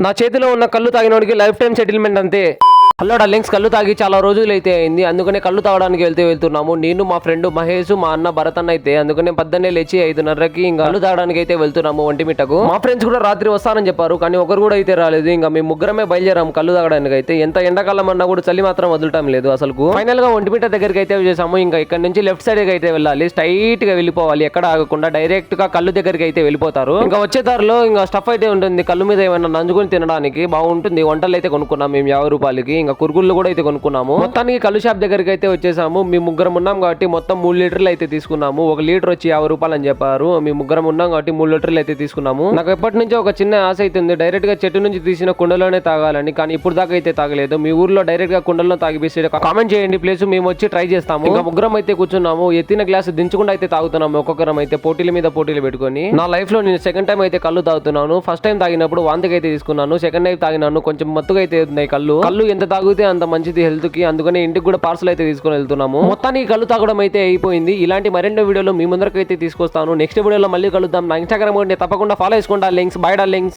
నా చేతిలో ఉన్న కళ్ళు తాగినోడికి లైఫ్ టైం సెటిల్మెంట్ అంతే. హలో డార్లింగ్స్, కళ్ళు తాగి చాలా రోజులు అయితే అయింది. అందుకనే కళ్ళు తాగడానికి వెళ్తున్నాము. నేను, మా ఫ్రెండ్ మహేష్, మా అన్న భరత్ అన్న అయితే. అందుకనే పొద్దున్నే లేచి 5:30కి ఇంకా కళ్ళు తాగడానికి అయితే వెళ్తున్నాము ఒంటిమిట్టకు. మా ఫ్రెండ్స్ కూడా రాత్రి వస్తారని చెప్పారు, కానీ ఒకరు కూడా అయితే రాలేదు. ఇంకా మేము ముగ్గురమే బయలుదేరాము కళ్ళు తాగడానికి అయితే. ఎంత ఎండాకాలం అన్నా కూడా చలి మాత్రం వదలటం లేదు అసలు. ఫైనల్ గా ఒంటిమిట్ట దగ్గరికి అయితే చేసాము. ఇంకా ఇక్కడ నుంచి లెఫ్ట్ సైడ్ కి అయితే వెళ్ళాలి, స్ట్రైట్ గా వెళ్ళిపోవాలి, ఎక్కడ ఆగకుండా డైరెక్ట్ గా కళ్ళు దగ్గరికి అయితే వెళ్ళిపోతారు. ఇంకా వచ్చే దారిలో ఇంకా స్టఫ్ అయితే ఉంటుంది, కళ్ళు మీద ఏమైనా నంజుకొని తినడానికి బాగుంటుంది. వంటలు అయితే కొనుక్కున్నాం మేము 50 రూపాయలకి. ఇంకా కురుకుళ్ళు కూడా అయితే కొనుక్కున్నాము. మొత్తానికి కళ్ళు షాప్ దగ్గరికి అయితే వచ్చేసాము. మేము ముగ్గురం ఉన్నాం కాబట్టి మొత్తం 3 లీటర్లు అయితే తీసుకున్నాము. 1 లీటర్ వచ్చి 50 రూపాయలు అని చెప్పారు. మేము ముగ్గురం ఉన్నాం కాబట్టి 3 లీటర్లు అయితే తీసుకున్నాము. నాకు ఎప్పటి నుంచో ఒక చిన్న ఆశ అవుతుంది, డైరెక్ట్ గా చెట్టు నుంచి తీసిన కుండలోనే తాగాలని. కానీ ఇప్పుడు దాకా అయితే తాగలేదు. మీ ఊర్లో డైరెక్ట్ గా కుండలో తాగిపిస్తే కామెంట్ చేయండి ప్లీజ్, మేము వచ్చి ట్రై చేస్తాము. ఇంకా ముగ్గురం అయితే కూర్చున్నాము, ఎత్తిన గ్లాస్ దించకుండా అయితే తాగుతున్నాము. ఒక్కొక్కరం అయితే పోటీల మీద పోటీలు పెట్టుకొని. నా లైఫ్ లో నేను సెకండ్ టైం అయితే కళ్ళు తాగుతున్నాను. ఫస్ట్ టైం తాగినప్పుడు వాంతికి అయితే తీసుకున్నాను, సెకండ్ టైం తాగినాను కొంచెం మత్తుగా అయితే ఉన్నాయి కళ్ళు. కళ్ళు ఎంత తాగితే అంత మంచిది హెల్త్ కి. అందుకని ఇంటికి కూడా పార్సల్ అయితే తీసుకొని వెళ్తున్నాము. మొత్తానికి కళ్ళు తాగడం అయితే అయిపోయింది. ఇలాంటి మరెన్నో వీడియోలు మీ ముందరకు అయితే తీసుకొస్తాను. నెక్స్ట్ వీడియోలో మళ్ళీ కలుద్దాం. నా ఇన్స్టాగ్రామ్ తప్పకుండా ఫాలో చేసుకోండి. Links by links.